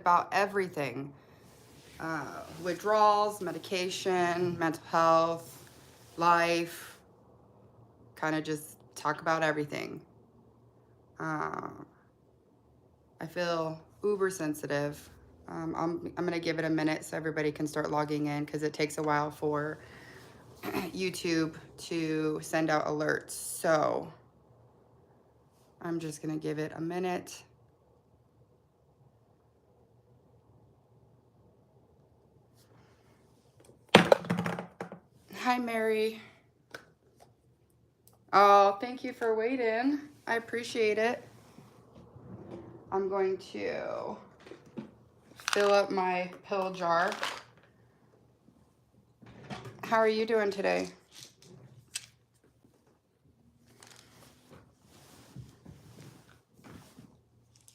about everything. Withdrawals, medication, mental health, life, kind of just talk about everything. I feel uber sensitive. I'm gonna give it a minute so everybody can start logging in, because it takes a while for YouTube to send out alerts. So I'm just gonna give it a minute. Hi, Mary. Oh, thank you for waiting. I appreciate it. I'm going to fill up my pill jar. How are you doing today?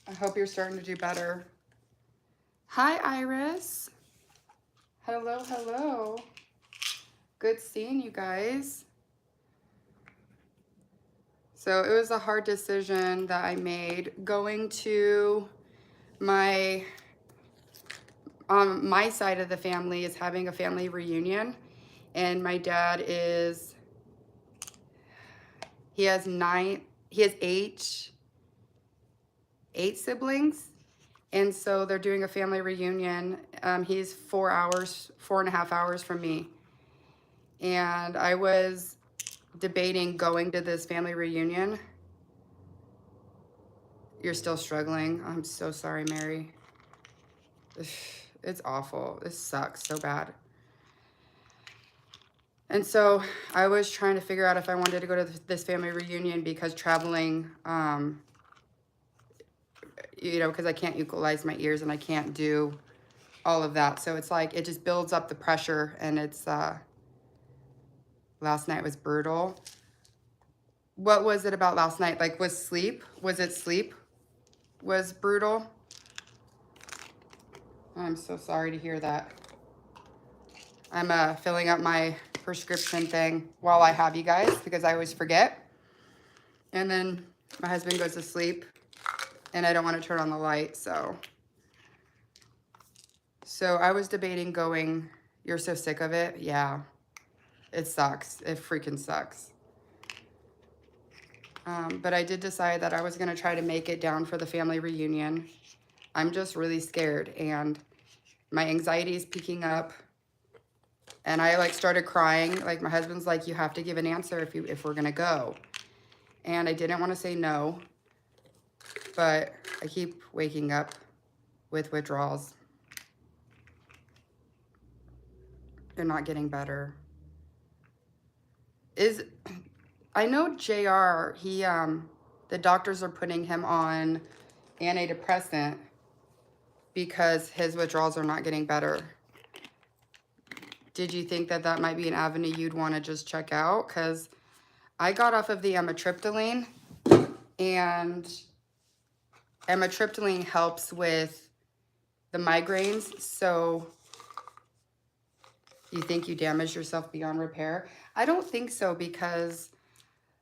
I hope you're starting to do better. Hi, Iris. Hello, hello. Good seeing you guys. So it was a hard decision that I made going to my side of the family is having a family reunion, and my dad is, he has eight siblings, and so they're doing a family reunion. He's 4.5 hours from me, and I was debating going to this family reunion. You're still struggling. I'm so sorry, Mary. It's awful. This sucks so bad. And so I was trying to figure out if I wanted to go to this family reunion, because traveling, you know, because I can't equalize my ears and I can't do all of that. So it's like, it just builds up the pressure, and it's, last night was brutal. What was it about last night? Like, was it sleep was brutal? I'm so sorry to hear that. I'm filling up my prescription thing while I have you guys, because I always forget. And then my husband goes to sleep and I don't want to turn on the light. So I was debating going. You're so sick of it? Yeah, it sucks. It freaking sucks. But I did decide that I was going to try to make it down for the family reunion. I'm just really scared, and my anxiety is peaking up. And I like started crying. Like, my husband's like, you have to give an answer if we're going to go. And I didn't want to say no, but I keep waking up with withdrawals. They're not getting better. I know JR, the doctors are putting him on antidepressant because his withdrawals are not getting better. Did you think that that might be an avenue you'd want to just check out? Because I got off of the amitriptyline, and amitriptyline helps with the migraines. So you think you damaged yourself beyond repair? I don't think so, because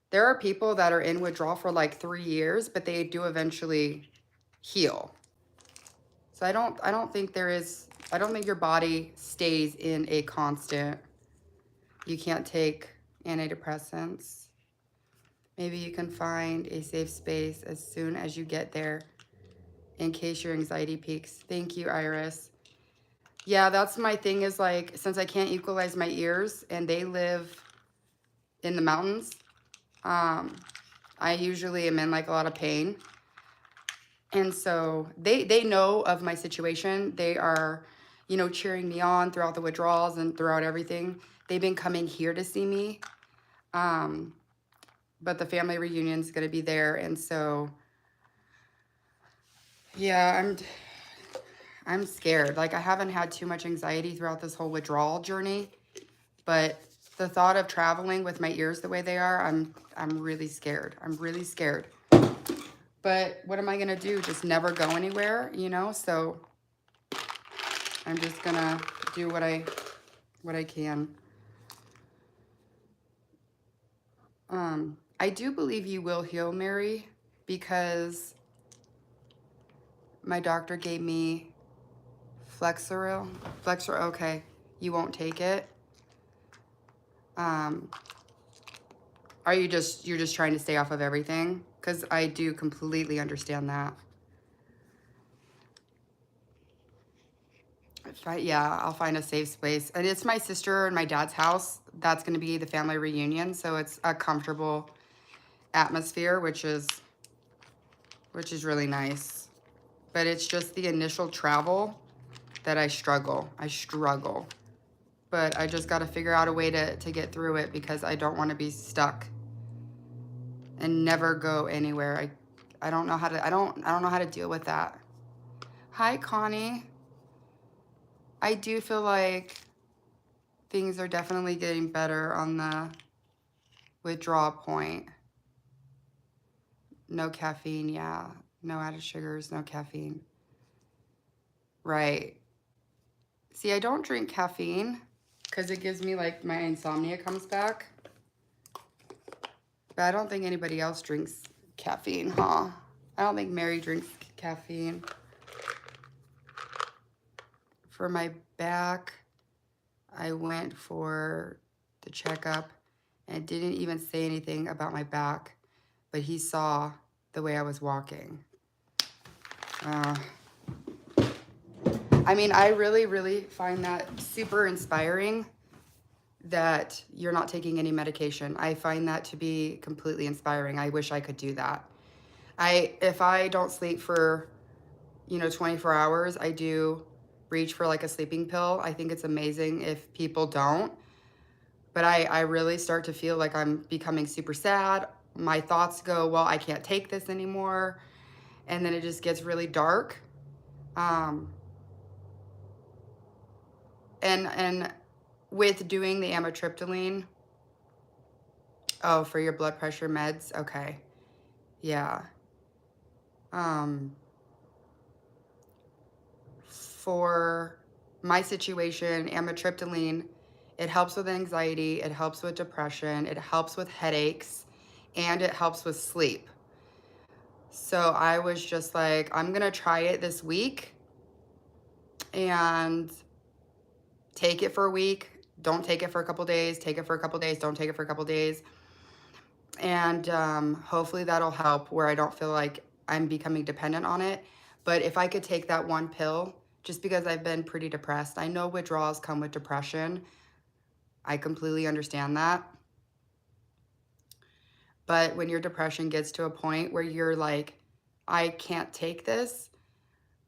there are people that are in withdrawal for like 3 years, but they do eventually heal. So I don't think your body stays in a constant. You can't take antidepressants. Maybe you can find a safe space as soon as you get there, in case your anxiety peaks. Thank you, Iris. Yeah, that's my thing, is like, since I can't equalize my ears and they live in the mountains, I usually am in like a lot of pain. And so they know of my situation. They are, you know, cheering me on throughout the withdrawals and throughout everything. They've been coming here to see me. But the family reunion is going to be there. And so, yeah, I'm scared. Like, I haven't had too much anxiety throughout this whole withdrawal journey, but the thought of traveling with my ears the way they are, I'm really scared. I'm really scared. But what am I going to do? Just never go anywhere, you know? So I'm just going to do what I can. I do believe you will heal, Mary, because my doctor gave me Flexeril. Flexeril, okay. You won't take it. Are you're just trying to stay off of everything? Because I do completely understand that. Yeah, I'll find a safe space. And it's my sister and my dad's house. That's going to be the family reunion. So it's a comfortable atmosphere, which is really nice. But it's just the initial travel that I struggle. But I just got to figure out a way to get through it because I don't want to be stuck and never go anywhere. I don't know how to I don't know how to deal with that. Hi, Connie. I do feel like things are definitely getting better on the withdrawal point. No caffeine, yeah. No added sugars, no caffeine. Right. See, I don't drink caffeine because it gives me like my insomnia comes back. But I don't think anybody else drinks caffeine, huh? I don't think Mary drinks caffeine. For my back, I went for the checkup and didn't even say anything about my back, but he saw the way I was walking. I mean, I really, really find that super inspiring that you're not taking any medication. I find that to be completely inspiring. I wish I could do that. If I don't sleep for, 24 hours, I do reach for like a sleeping pill. I think it's amazing if people don't. But I really start to feel like I'm becoming super sad. My thoughts go, well, I can't take this anymore. And then it just gets really dark. And with doing the amitriptyline, oh, for your blood pressure meds, okay. Yeah. For my situation, amitriptyline, it helps with anxiety, it helps with depression, it helps with headaches, and it helps with sleep. So I was just like, I'm gonna try it this week and take it for a week. Don't take it for a couple days, take it for a couple days, don't take it for a couple days. And hopefully that'll help where I don't feel like I'm becoming dependent on it. But if I could take that one pill, just because I've been pretty depressed, I know withdrawals come with depression. I completely understand that. But when your depression gets to a point where you're like, I can't take this,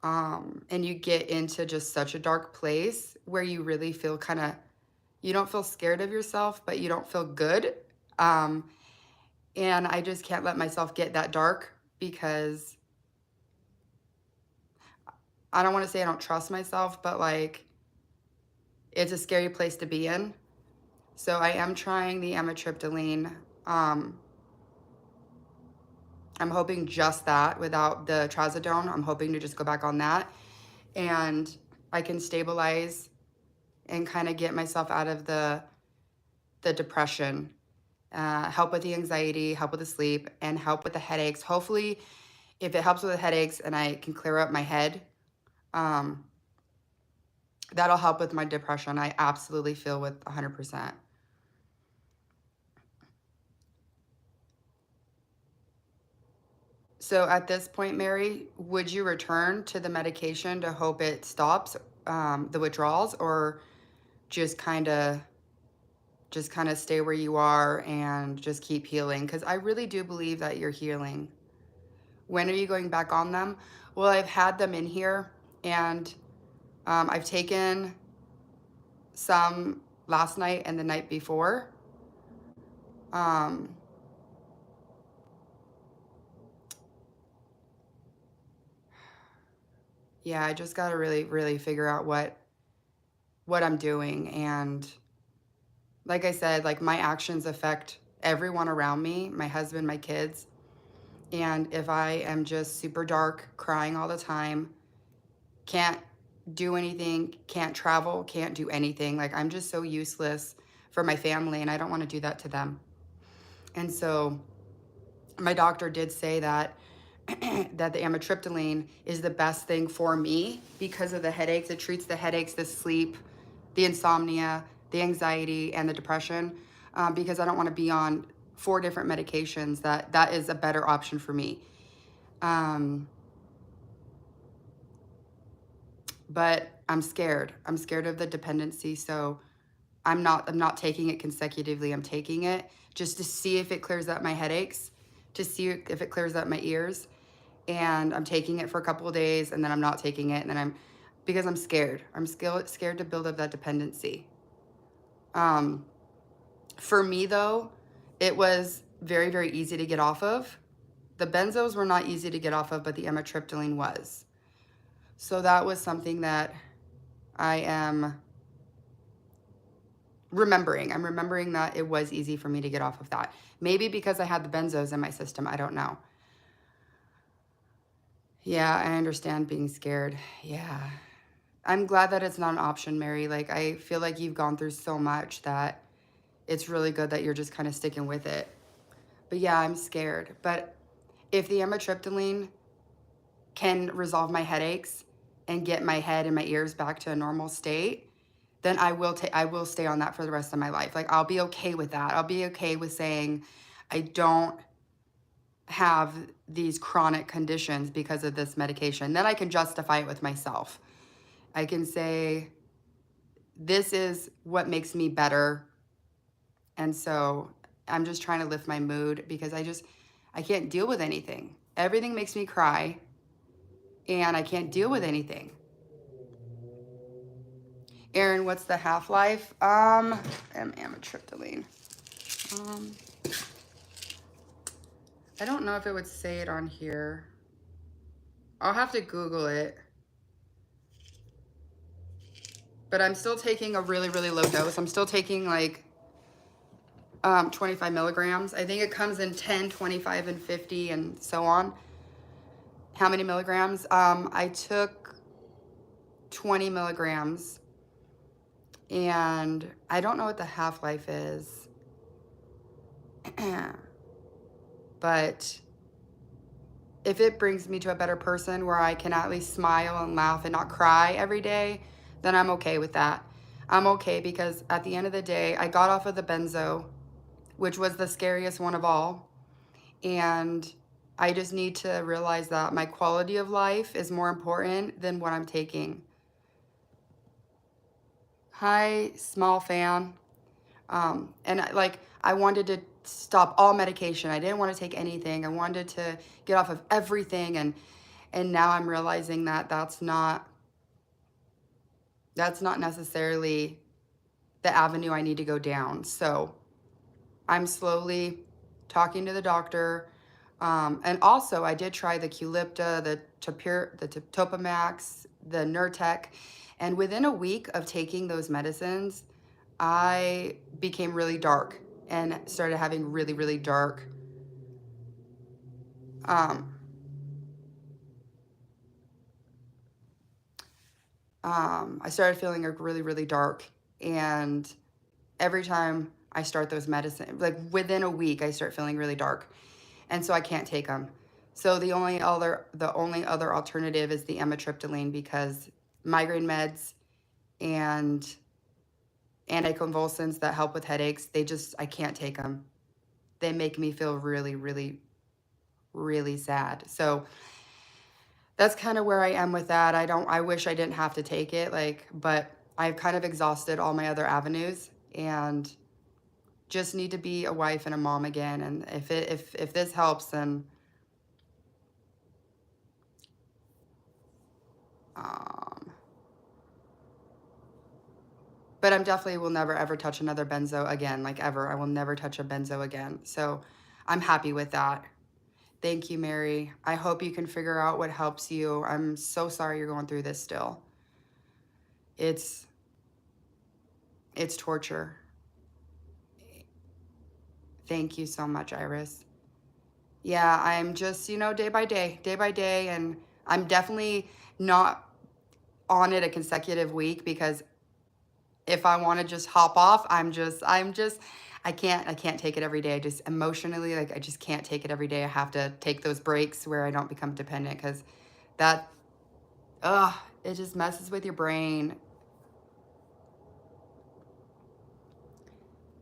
and you get into just such a dark place where you really feel you don't feel scared of yourself, but you don't feel good. And I just can't let myself get that dark because I don't want to say I don't trust myself, but like it's a scary place to be in. So I am trying the amitriptyline. I'm hoping just that without the trazodone. I'm hoping to just go back on that and I can stabilize and kind of get myself out of the depression, help with the anxiety, help with the sleep, and help with the headaches. Hopefully, if it helps with the headaches and I can clear up my head, that'll help with my depression. I absolutely feel with 100%. So at this point, Mary, would you return to the medication to hope it stops the withdrawals, or just kind of stay where you are and just keep healing? Because I really do believe that you're healing. When are you going back on them? Well, I've had them in here, and I've taken some last night and the night before. Yeah, I just got to really, really figure out what I'm doing. And like I said, like my actions affect everyone around me, my husband, my kids. And if I am just super dark, crying all the time, can't do anything, can't travel, can't do anything, like I'm just so useless for my family, and I don't want to do that to them. And so my doctor did say that that the amitriptyline is the best thing for me because of the headaches. It treats the headaches, the sleep, the insomnia, the anxiety, and the depression. Because I don't want to be on 4 different medications. That is a better option for me. But I'm scared. I'm scared of the dependency, so I'm not taking it consecutively. I'm taking it just to see if it clears up my headaches, to see if it clears up my ears. And I'm taking it for a couple of days, and then I'm not taking it, and then because I'm scared. I'm scared to build up that dependency. For me though, it was very, very easy to get off of. The benzos were not easy to get off of, but the amitriptyline was. So that was something that I am remembering. I'm remembering that it was easy for me to get off of that. Maybe because I had the benzos in my system. I don't know. Yeah, I understand being scared. Yeah. I'm glad that it's not an option, Mary. Like, I feel like you've gone through so much that it's really good that you're just kind of sticking with it. But yeah, I'm scared. But if the amitriptyline can resolve my headaches and get my head and my ears back to a normal state, then I will stay on that for the rest of my life. Like, I'll be okay with that. I'll be okay with saying I don't have these chronic conditions because of this medication. Then I can justify it with myself. I can say, this is what makes me better. And so I'm just trying to lift my mood because I can't deal with anything. Everything makes me cry and I can't deal with anything. Aaron, what's the half-life? Amitriptyline. I don't know if it would say it on here. I'll have to Google it. But I'm still taking a really, really low dose. I'm still taking like 25 milligrams. I think it comes in 10, 25, and 50 and so on. How many milligrams? I took 20 milligrams and I don't know what the half-life is. But if it brings me to a better person where I can at least smile and laugh and not cry every day, then I'm okay with that. I'm okay because at the end of the day, I got off of the benzo, which was the scariest one of all. And I just need to realize that my quality of life is more important than what I'm taking. Hi, small fan. And I wanted to stop all medication. I didn't want to take anything. I wanted to get off of everything. And now I'm realizing that that's not necessarily the avenue I need to go down. So I'm slowly talking to the doctor. And also I did try the Qulipta, the Topamax, the Nurtec. And within a week of taking those medicines, I became really dark and started having really, really dark I started feeling like really, really dark. And every time I start those medicine, like within a week, I start feeling really dark. And so I can't take them. So the only other alternative is the amitriptyline because migraine meds and anticonvulsants that help with headaches, I can't take them. They make me feel really, really, really sad. So that's kind of where I am with that. I wish I didn't have to take it, but I've kind of exhausted all my other avenues and just need to be a wife and a mom again. And if this helps, then but I'm definitely will never ever touch another benzo again, like ever. I will never touch a benzo again. So I'm happy with that. Thank you, Mary. I hope you can figure out what helps you. I'm so sorry you're going through this still. It's torture. Thank you so much, Iris. Yeah, I'm just, day by day, and I'm definitely not on it a consecutive week because if I want to just hop off, I can't take it every day. I just emotionally, like, I just can't take it every day. I have to take those breaks where I don't become dependent because that, ugh, it just messes with your brain.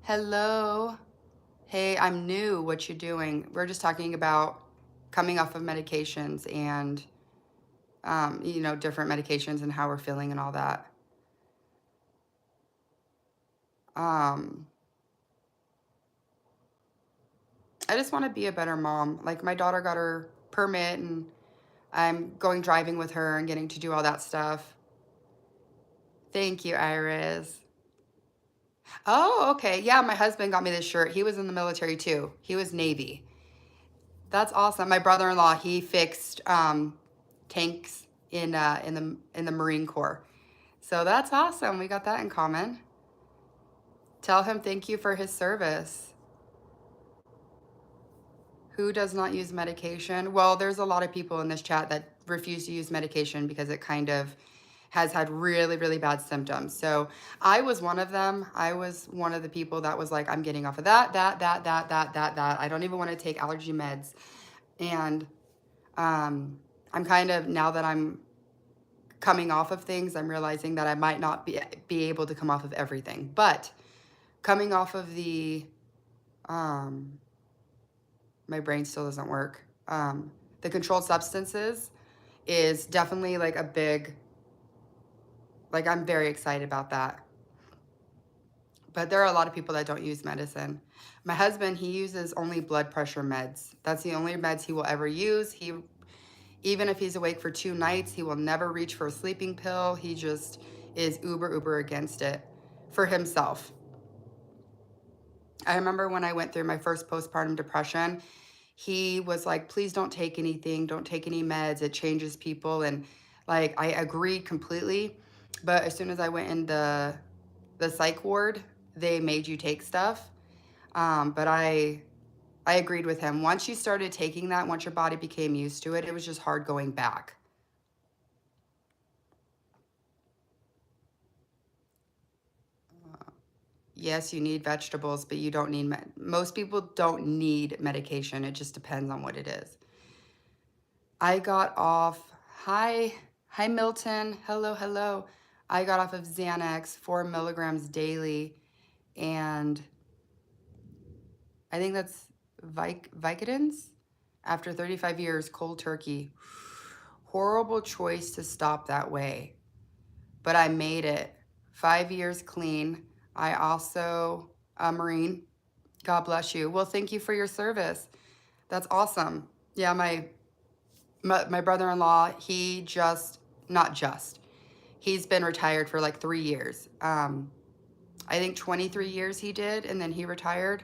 Hello. Hey, I'm new. What you doing? We're just talking about coming off of medications and, different medications and how we're feeling and all that. Um, I just want to be a better mom. Like my daughter got her permit and I'm going driving with her and getting to do all that stuff. Thank you, Iris. Oh, okay. Yeah, my husband got me this shirt. He was in the military too. He was Navy. That's awesome. My brother-in-law, he fixed tanks in the Marine Corps. So that's awesome. We got that in common. Tell him thank you for his service. Who does not use medication? Well, there's a lot of people in this chat that refuse to use medication because it kind of has had really, really bad symptoms. So I was one of them. I was one of the people that was like, I'm getting off of that. I don't even want to take allergy meds. And I'm kind of, now that I'm coming off of things, I'm realizing that I might not be able to come off of everything. But coming off of um, my brain still doesn't work. The controlled substances is definitely like a big, like I'm very excited about that. But there are a lot of people that don't use medicine. My husband, he uses only blood pressure meds. That's the only meds he will ever use. Even if he's awake for 2 nights, he will never reach for a sleeping pill. He just is uber against it for himself. I remember when I went through my first postpartum depression, he was like, please don't take anything, don't take any meds, it changes people. And like, I agreed completely. But as soon as I went in the psych ward, they made you take stuff. But I agreed with him. Once you started taking that, once your body became used to it, it was just hard going back. Yes, you need vegetables, but you don't need most people don't need medication. It just depends on what it is. I got off. Hi Milton. Hello. I got off of Xanax 4 milligrams daily, and I think that's Vicodins. After 35 years, cold turkey. Horrible choice to stop that way, but I made it. 5 years clean. I also a Marine. God bless you. Well, thank you for your service. That's awesome. Yeah, my brother-in-law, he just not just. He's been retired for like 3 years. I think 23 years he did, and then he retired.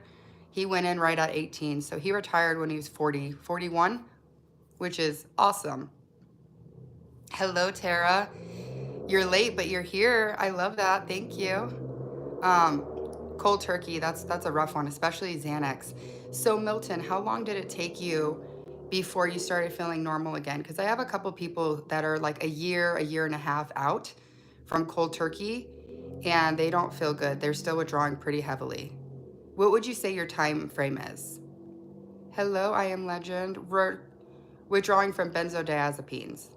He went in right at 18, so he retired when he was 41, which is awesome. Hello, Tara. You're late, but you're here. I love that. Thank you. Um, Cold turkey, that's a rough one, especially Xanax. So Milton, how long did it take you before you started feeling normal again? Because I have a couple people that are like a year and a half out from cold turkey, and they don't feel good. They're still withdrawing pretty heavily. What would you say your time frame is? Hello, I am Legend. We're withdrawing from benzodiazepines.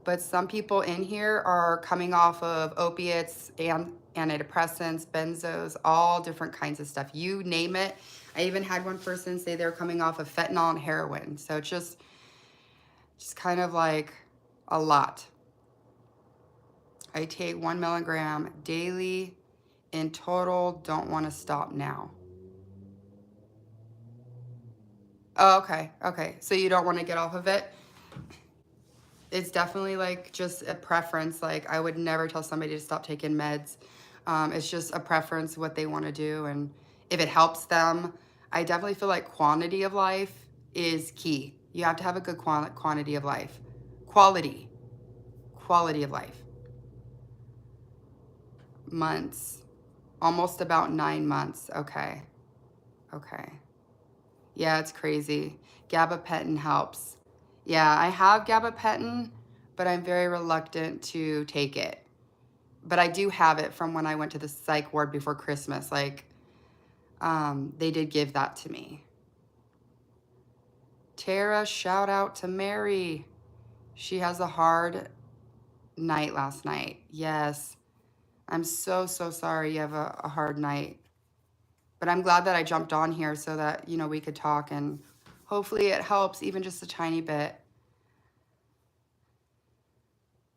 But some people in here are coming off of opiates and antidepressants, benzos, all different kinds of stuff. You name it. I even had one person say they're coming off of fentanyl and heroin. So it's just kind of like a lot. I take 1 milligram daily in total. Don't want to stop now. Oh, okay. So you don't want to get off of it? It's definitely like just a preference. Like I would never tell somebody to stop taking meds. It's just a preference, what they want to do. And if it helps them, I definitely feel like quantity of life is key. You have to have a good quantity of life. Quality of life. Months, almost about 9 months. Okay. Yeah, it's crazy. Gabapentin helps. Yeah, I have gabapentin, but I'm very reluctant to take it. But I do have it from when I went to the psych ward before Christmas. Like, they did give that to me. Tara, shout out to Mary. She has a hard night last night. Yes. I'm so, so sorry you have a hard night. But I'm glad that I jumped on here so that, you know, we could talk, and hopefully it helps even just a tiny bit.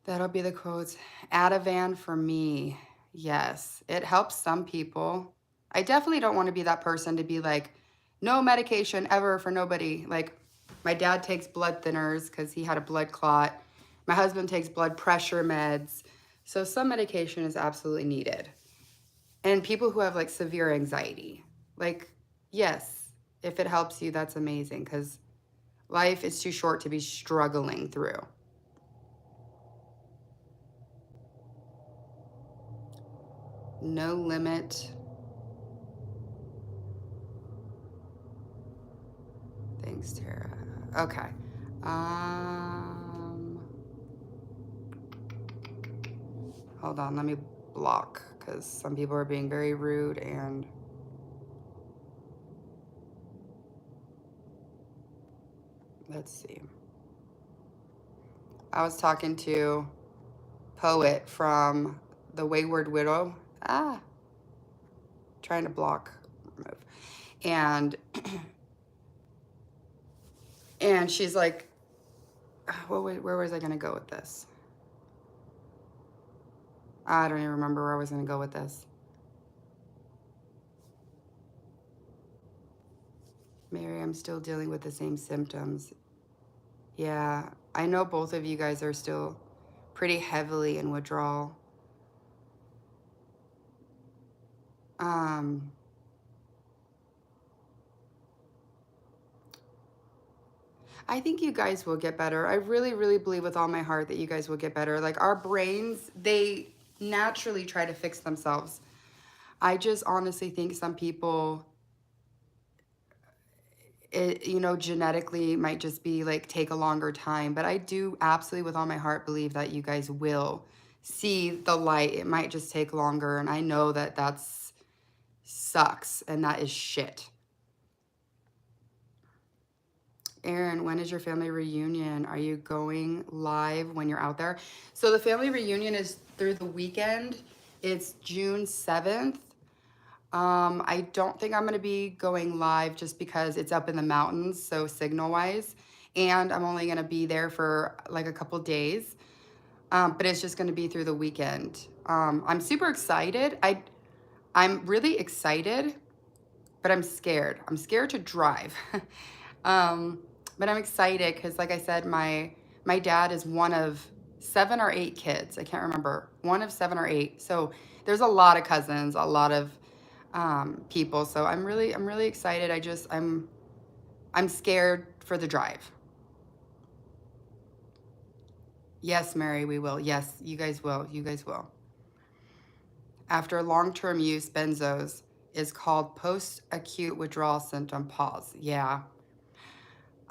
That'll be the quotes. Ativan for me. Yes, it helps some people. I definitely don't want to be that person to be like, no medication ever for nobody. Like, my dad takes blood thinners because he had a blood clot. My husband takes blood pressure meds. So some medication is absolutely needed. And people who have like severe anxiety, like, yes, if it helps you, that's amazing, because life is too short to be struggling through. No limit. Thanks, Tara. Okay. Um, Hold on, let me block, because some people are being very rude, and let's see. I was talking to Poet from The Wayward Widow. Trying to block, remove. And and she's like, where was I going to go with this? I don't even remember where I was going to go with this. Mary, I'm still dealing with the same symptoms. Yeah, I know both of you guys are still pretty heavily in withdrawal. I think you guys will get better. I really, really believe with all my heart that you guys will get better. Like, our brains, they naturally try to fix themselves. I just honestly think some people, you know, genetically might just be like take a longer time. But I do absolutely with all my heart believe that you guys will see the light. It might just take longer. And I know that that's sucks and that is shit. Aaron, when is your family reunion? Are you going live when you're out there? So the family reunion is through the weekend. It's June 7th. I don't think I'm going to be going live just because it's up in the mountains, so signal-wise. And I'm only going to be there for like a couple days. But it's just going to be through the weekend. I'm super excited. I'm really excited, but I'm scared. I'm scared to drive. But I'm excited because, like I said, my dad is one of 7 or 8 kids. I can't remember. One of 7 or 8. So there's a lot of cousins, a lot of people. So I'm really excited. I'm scared for the drive. Yes, Mary, we will. Yes, you guys will. You guys will. After long-term use, benzos is called post-acute withdrawal symptom pause. Yeah.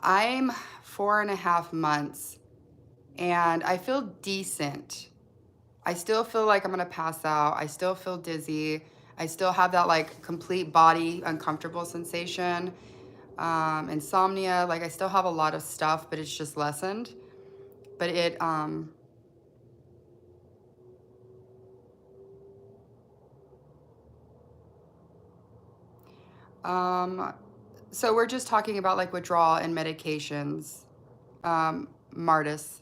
I'm 4.5 months and I feel decent. I still feel like I'm gonna pass out. I still feel dizzy. I still have that like complete body uncomfortable sensation, insomnia. Like, I still have a lot of stuff, but it's just lessened. But so we're just talking about like withdrawal and medications, Martis,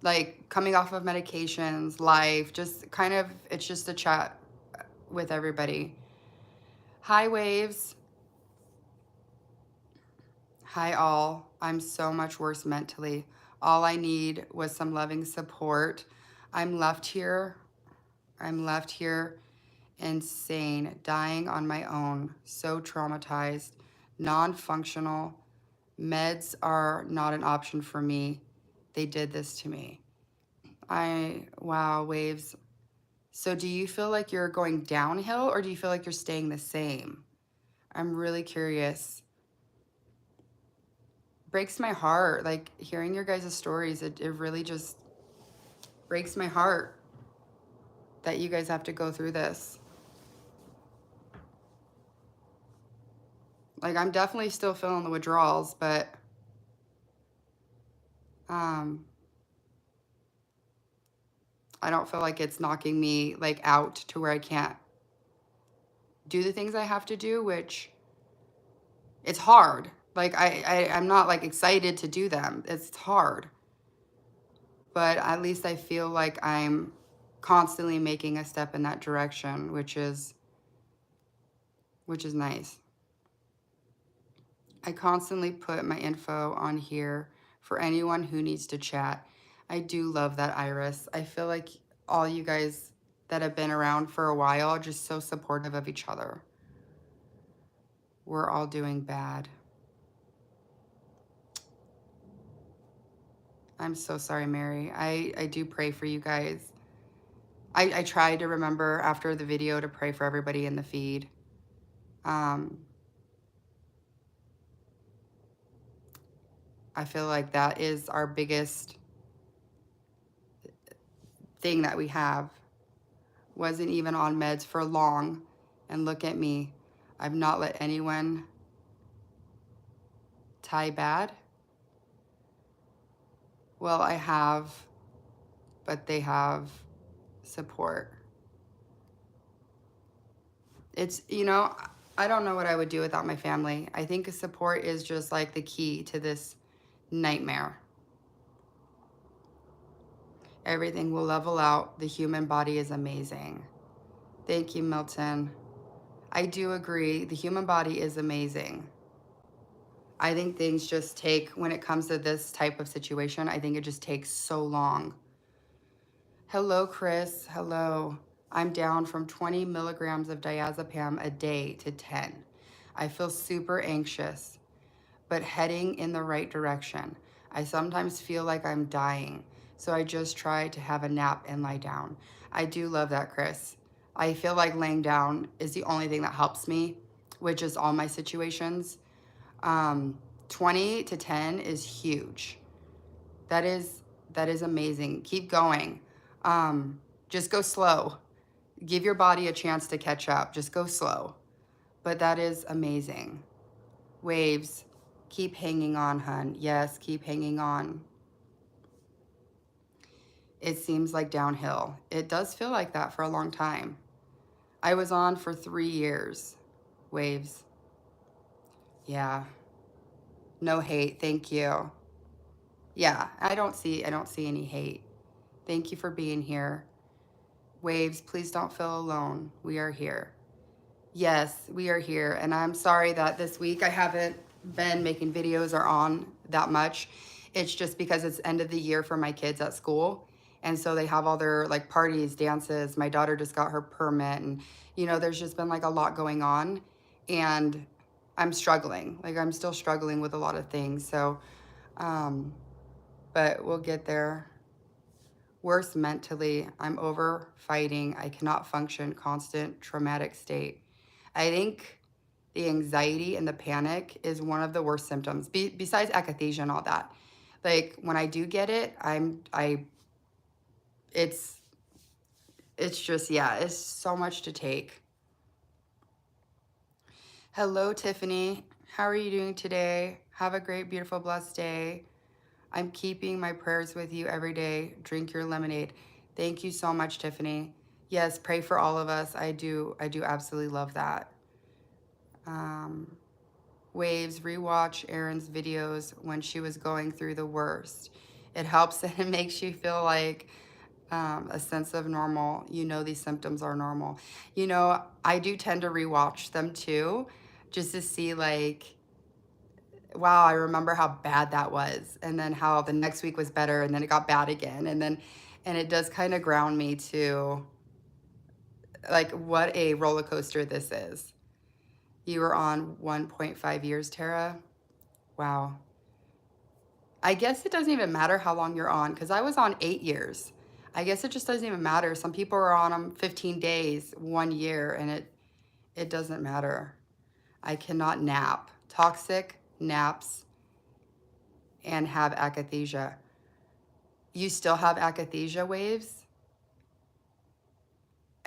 like coming off of medications, life, just kind of, it's just a chat with everybody. Hi, Waves. Hi, all. I'm so much worse mentally. All I need was some loving support. I'm left here. I'm left here insane, dying on my own, so traumatized, non-functional. Meds are not an option for me. They did this to me. Wow, Waves. So do you feel like you're going downhill or do you feel like you're staying the same? I'm really curious. Breaks my heart. Like, hearing your guys' stories, it really just breaks my heart that you guys have to go through this. Like, I'm definitely still feeling the withdrawals, but um, I don't feel like it's knocking me like out to where I can't do the things I have to do, which it's hard. Like I'm not like excited to do them. It's hard. But at least I feel like I'm constantly making a step in that direction, which is nice. I constantly put my info on here for anyone who needs to chat. I do love that, Iris. I feel like all you guys that have been around for a while are just so supportive of each other. We're all doing bad. I'm so sorry, Mary. I do pray for you guys. I try to remember after the video to pray for everybody in the feed. Um, I feel like that is our biggest thing that we have. Wasn't even on meds for long. And look at me. I've not let anyone tie bad. Well, I have, but they have support. It's, I don't know what I would do without my family. I think support is just like the key to this nightmare. Everything will level out. The human body is amazing. Thank you, Milton. I do agree. The human body is amazing. I think things just take, when it comes to this type of situation, I think it just takes so long. Hello, Chris. Hello. I'm down from 20 milligrams of diazepam a day to 10. I feel super anxious, but heading in the right direction. I sometimes feel like I'm dying, so I just try to have a nap and lie down. I do love that, Chris. I feel like laying down is the only thing that helps me, which is all my situations. 20 to 10 is huge. That is amazing. Keep going. Just go slow. Give your body a chance to catch up. Just go slow. But that is amazing. Waves. Keep hanging on, hun. Yes, keep hanging on. It seems like downhill. It does feel like that for a long time. I was on for 3 years. Waves. Yeah. No hate. Thank you. Yeah, I don't see any hate. Thank you for being here. Waves, please don't feel alone. We are here. Yes, we are here. And I'm sorry that this week I haven't been making videos or on that much. It's just because it's end of the year for my kids at school. And so they have all their like parties, dances. My daughter just got her permit and there's just been like a lot going on and I'm struggling. Like I'm still struggling with a lot of things. So but we'll get there. Worse mentally, I'm over fighting. I cannot function, constant traumatic state. I think the anxiety and the panic is one of the worst symptoms, besides akathisia and all that. Like when I do get it, it's just, yeah, it's so much to take. Hello, Tiffany. How are you doing today? Have a great, beautiful, blessed day. I'm keeping my prayers with you every day. Drink your lemonade. Thank you so much, Tiffany. Yes, pray for all of us. I do absolutely love that. Waves, rewatch Erin's videos when she was going through the worst. It helps and it makes you feel like a sense of normal. These symptoms are normal. I do tend to rewatch them too, just to see like, wow, I remember how bad that was. And then how the next week was better and then it got bad again. And it does kind of ground me to like what a roller coaster this is. You were on 1.5 years, Tara. Wow. I guess it doesn't even matter how long you're on because I was on 8 years. I guess it just doesn't even matter. Some people are on them 15 days, 1 year, and it doesn't matter. I cannot nap. Toxic naps and have akathisia. You still have akathisia, Waves?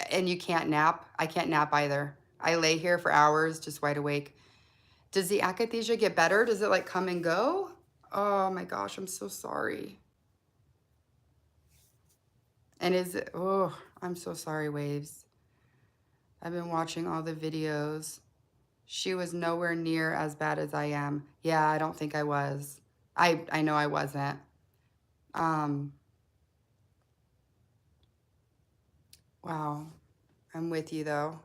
And you can't nap? I can't nap either. I lay here for hours just wide awake. Does the akathisia get better? Does it like come and go? Oh my gosh, I'm so sorry. And is it, oh, I'm so sorry, Waves. I've been watching all the videos. She was nowhere near as bad as I am. Yeah, I don't think I was. I know I wasn't. Um, wow. I'm with you though.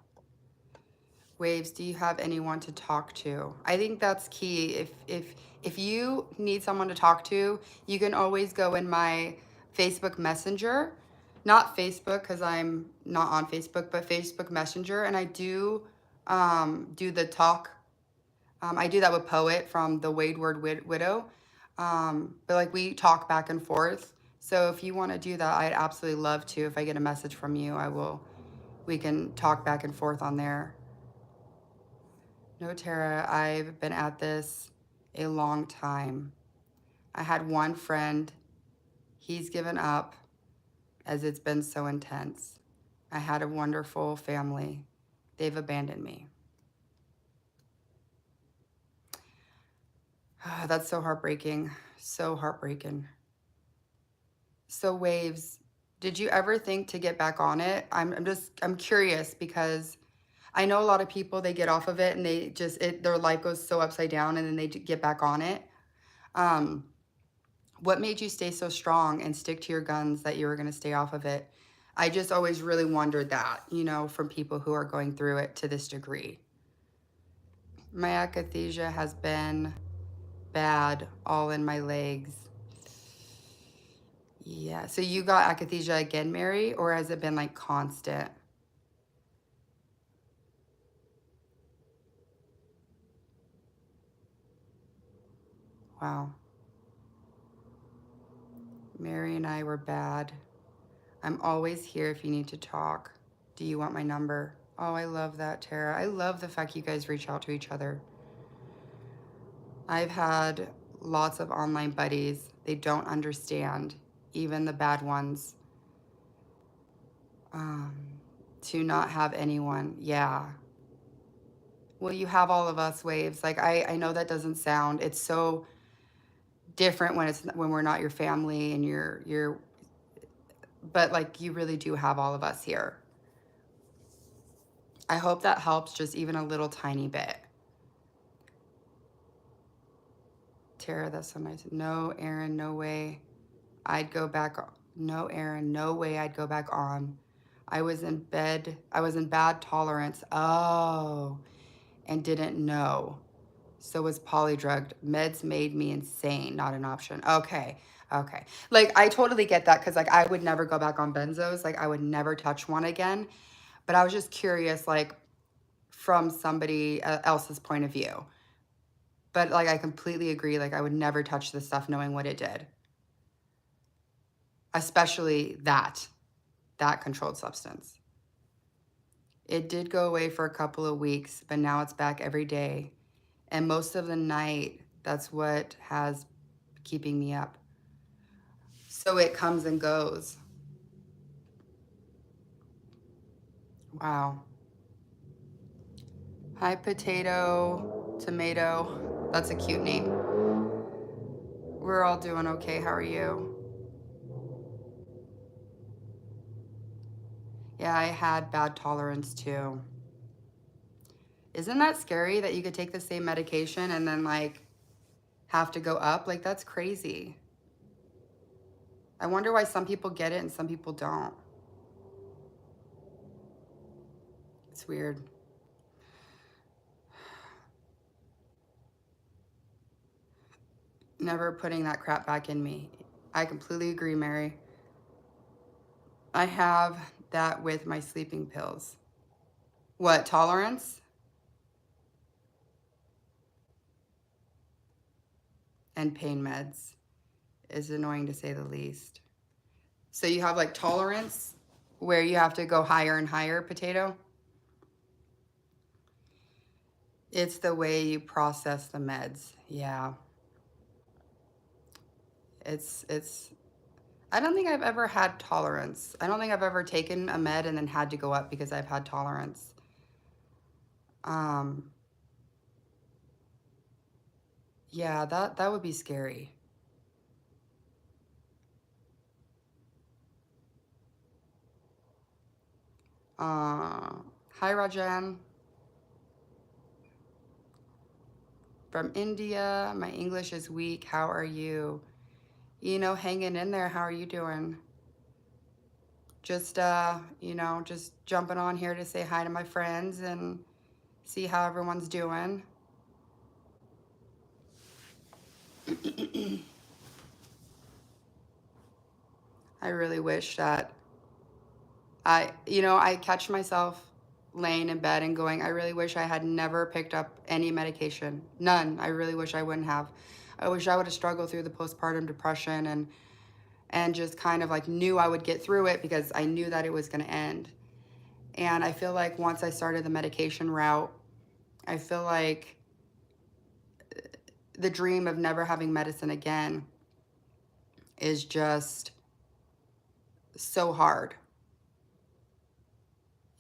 Waves, do you have anyone to talk to? I think that's key. If you need someone to talk to, you can always go in my Facebook Messenger. Not Facebook because I'm not on Facebook, but Facebook Messenger, and I do the talk. I do that with Poet from the Wayward Widow. But like we talk back and forth. So if you want to do that, I'd absolutely love to. If I get a message from you, I will. We can talk back and forth on there. No, Tara, I've been at this a long time. I had one friend, he's given up as it's been so intense. I had a wonderful family. They've abandoned me. That's so heartbreaking. So heartbreaking. So Waves, did you ever think to get back on it? I'm curious because I know a lot of people, they get off of it and their life goes so upside down and then they get back on it. Um, What made you stay so strong and stick to your guns that you were going to stay off of it? I just always really wondered that, from people who are going through it to this degree. My akathisia has been bad all in my legs. Yeah. So you got akathisia again, Mary, or has it been like constant? Wow. Mary and I were bad. I'm always here if you need to talk. Do you want my number? Oh, I love that, Tara. I love the fact you guys reach out to each other. I've had lots of online buddies. They don't understand, even the bad ones. Um, to not have anyone, yeah. Well, you have all of us, Waves. Like I know that doesn't sound. It's so different when we're not your family and but like you really do have all of us here. I hope that helps just even a little tiny bit. Tara, that's so nice. No, Aaron, no way I'd go back. No, Aaron, no way I'd go back on. I was in bed. I was in bad tolerance. Oh, and didn't know. So was polydrugged. Meds made me insane. Not an option. Okay. Okay. Like, I totally get that because, like, I would never go back on benzos. Like, I would never touch one again. But I was just curious, like, from somebody else's point of view. But, like, I completely agree. Like, I would never touch this stuff knowing what it did. Especially that controlled substance. It did go away for a couple of weeks, but now it's back every day. And most of the night, that's what has keeping me up. So it comes and goes. Wow. Hi, potato, tomato. That's a cute name. We're all doing okay. How are you? Yeah, I had bad tolerance too. Isn't that scary that you could take the same medication and then like have to go up? Like that's crazy. I wonder why some people get it and some people don't. It's weird. Never putting that crap back in me. I completely agree, Mary. I have that with my sleeping pills. What, tolerance? And pain meds is annoying to say the least. So you have like tolerance where you have to go higher and higher, potato? It's the way you process the meds. Yeah. It's I don't think I've ever had tolerance. I don't think I've ever taken a med and then had to go up because I've had tolerance. Um Yeah, that would be scary. Hi Rajan from India. My English is weak. How are you? Hanging in there. How are you doing? Just just jumping on here to say hi to my friends and see how everyone's doing. I really wish that I catch myself laying in bed and going, I really wish I had never picked up any medication. None. I really wish I wouldn't have. I wish I would have struggled through the postpartum depression and just kind of like knew I would get through it because I knew that it was going to end. And I feel like once I started the medication route, I feel like the dream of never having medicine again is just so hard.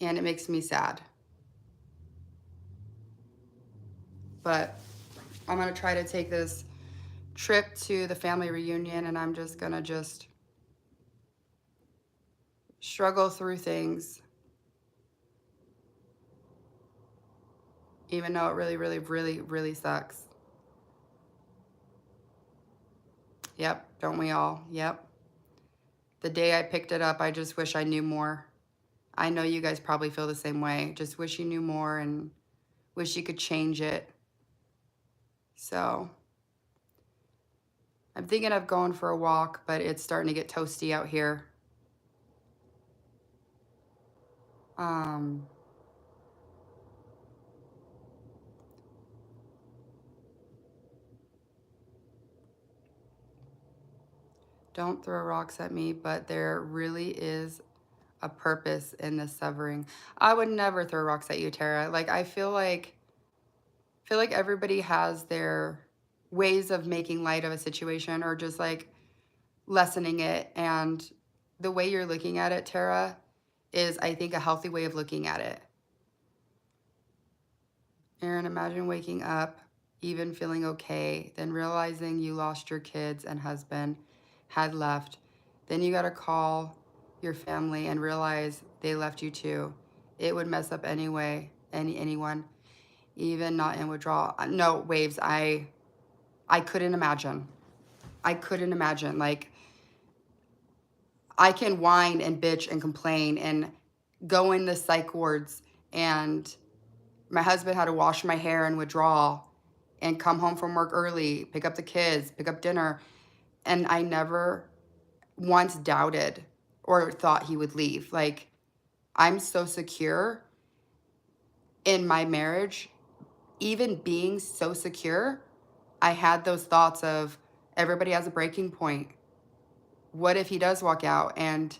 And it makes me sad. But I'm going to try to take this trip to the family reunion and I'm just going to just struggle through things, even though it really, really, really, really sucks. Yep, don't we all? Yep. The day I picked it up, I just wish I knew more. I know you guys probably feel the same way. Just wish you knew more and wish you could change it. So I'm thinking of going for a walk, but it's starting to get toasty out here. Um, don't throw rocks at me, but there really is a purpose in this severing. I would never throw rocks at you, Tara. Like I feel like everybody has their ways of making light of a situation or just like lessening it. And the way you're looking at it, Tara, is I think a healthy way of looking at it. Aaron, imagine waking up, even feeling okay, then realizing you lost your kids and husband had left. Then you got to call your family and realize they left you too. It would mess up anyway, anyone, even not in withdrawal. No, waves, I couldn't imagine. I couldn't imagine. Like I can whine and bitch and complain and go in the psych wards and my husband had to wash my hair and withdrawal and come home from work early, pick up the kids, pick up dinner. And I never once doubted or thought he would leave. Like, I'm so secure in my marriage. Even being so secure, I had those thoughts of everybody has a breaking point. What if he does walk out? And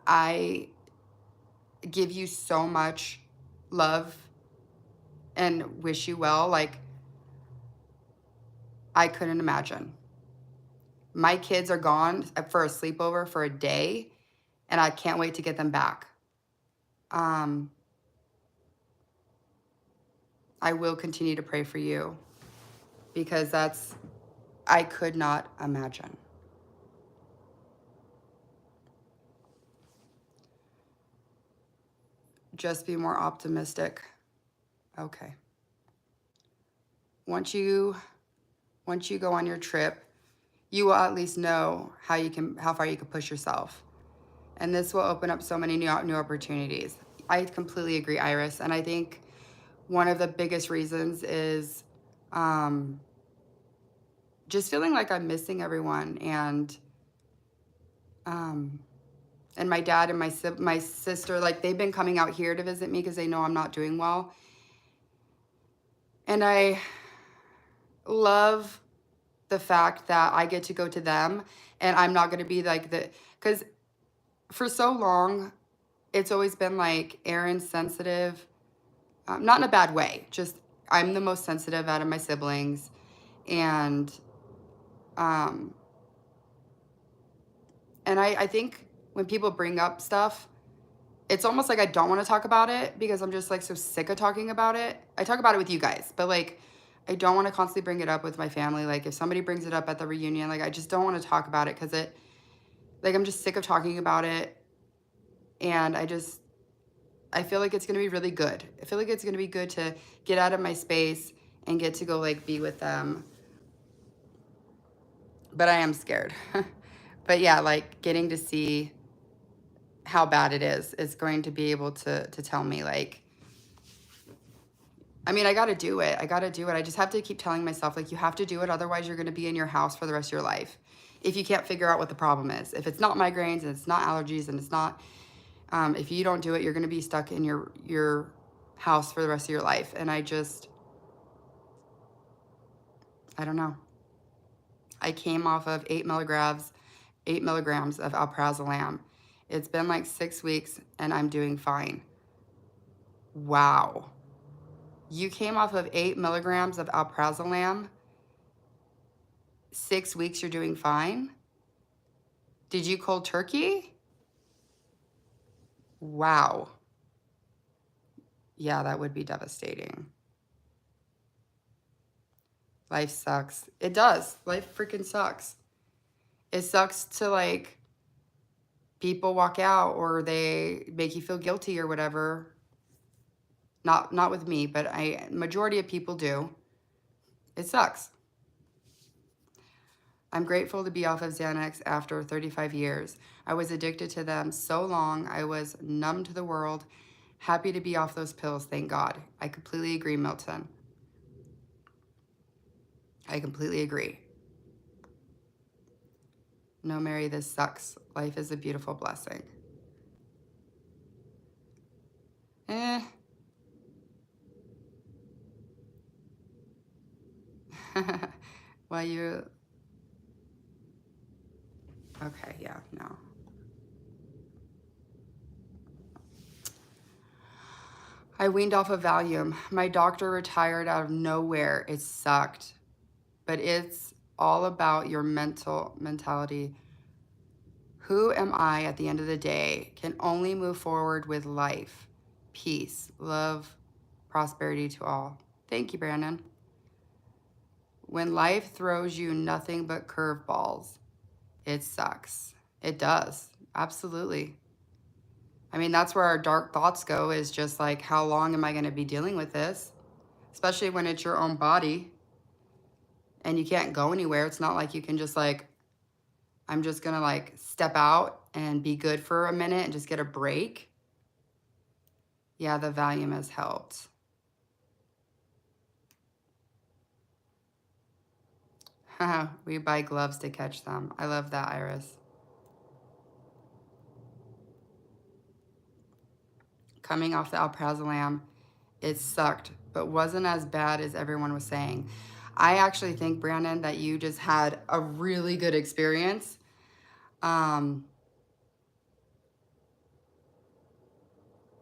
I give you so much love and wish you well. Like, I couldn't imagine. My kids are gone for a sleepover for a day, and I can't wait to get them back. Um, I will continue to pray for you because I could not imagine. Just be more optimistic. Okay. Once you go on your trip, you will at least know how far you can push yourself. And this will open up so many new opportunities. I completely agree, Iris. And I think one of the biggest reasons is um, just feeling like I'm missing everyone. Um, and my dad and my sister, like they've been coming out here to visit me because they know I'm not doing well. And I love the fact that I get to go to them and I'm not going to be like because for so long, it's always been like Aaron's sensitive, not in a bad way, just I'm the most sensitive out of my siblings. And, um, and I think when people bring up stuff, it's almost like I don't want to talk about it because I'm just like so sick of talking about it. I talk about it with you guys, but like I don't want to constantly bring it up with my family. Like if somebody brings it up at the reunion, like I just don't want to talk about it because it, like I'm just sick of talking about it. And I feel like it's going to be really good. I feel like it's going to be good to get out of my space and get to go like be with them. But I am scared. But yeah, like getting to see how bad it is going to be able to tell me like, I mean, I got to do it. I got to do it. I just have to keep telling myself like you have to do it, otherwise you're going to be in your house for the rest of your life. If you can't figure out what the problem is. If it's not migraines and it's not allergies and it's not if you don't do it, you're going to be stuck in your house for the rest of your life. And I don't know. I came off of 8 milligrams of alprazolam. It's been like 6 weeks and I'm doing fine. Wow. You came off of 8 milligrams of alprazolam. 6 weeks, you're doing fine. Did you cold turkey? Wow. Yeah, that would be devastating. Life sucks. It does. Life freaking sucks. It sucks to like people walk out or they make you feel guilty or whatever. Not with me, but majority of people do. It sucks. I'm grateful to be off of Xanax after 35 years. I was addicted to them so long. I was numb to the world. Happy to be off those pills, thank God. I completely agree, Milton. I completely agree. No, Mary, this sucks. Life is a beautiful blessing. Eh. Why you... Okay, yeah, no. I weaned off of Valium. My doctor retired out of nowhere. It sucked. But it's all about your mentality. Who am I at the end of the day? Can only move forward with life. Peace, love, prosperity to all. Thank you, Brandon. When life throws you nothing but curveballs, it sucks. It does. Absolutely. I mean, that's where our dark thoughts go, is just like, how long am I going to be dealing with this? Especially when it's your own body and you can't go anywhere. It's not like you can just like, I'm just going to like step out and be good for a minute and just get a break. Yeah, the Valium has helped. We buy gloves to catch them. I love that, Iris. Coming off the alprazolam, it sucked, but wasn't as bad as everyone was saying. I actually think, Brandon, that you just had a really good experience.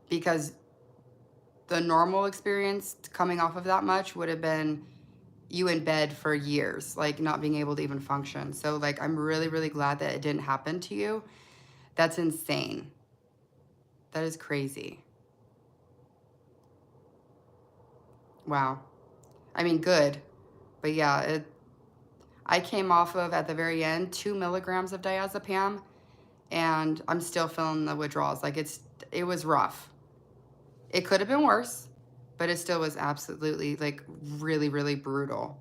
Because the normal experience coming off of that much would have been you in bed for years, like not being able to even function. So like, I'm really, really glad that it didn't happen to you. That's insane. That is crazy. Wow. I mean, good. But yeah, I came off of, at the very end, 2 milligrams of diazepam, and I'm still feeling the withdrawals. Like it was rough. It could have been worse, but it still was absolutely like really, really brutal.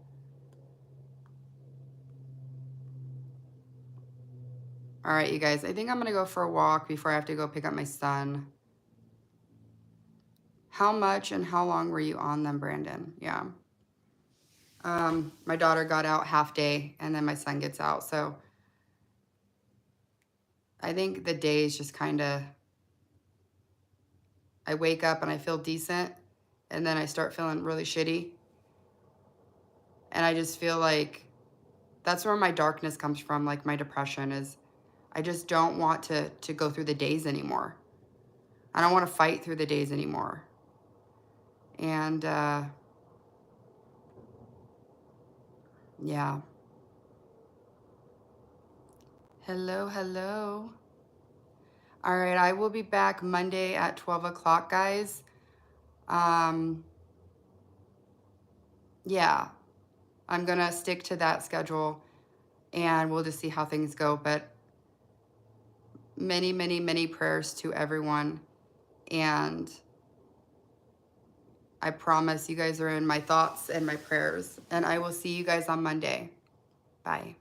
All right, you guys, I think I'm gonna go for a walk before I have to go pick up my son. How much and how long were you on them, Brandon? Yeah. My daughter got out half day and then my son gets out. So I think the days just kind of, I wake up and I feel decent and then I start feeling really shitty. And I just feel like that's where my darkness comes from. Like my depression is, I just don't want to go through the days anymore. I don't want to fight through the days anymore. And yeah. Hello, hello. All right, I will be back Monday at 12 o'clock, guys. Um, yeah, I'm going to stick to that schedule and we'll just see how things go. But many, many, many prayers to everyone. And I promise you guys are in my thoughts and my prayers. And I will see you guys on Monday. Bye.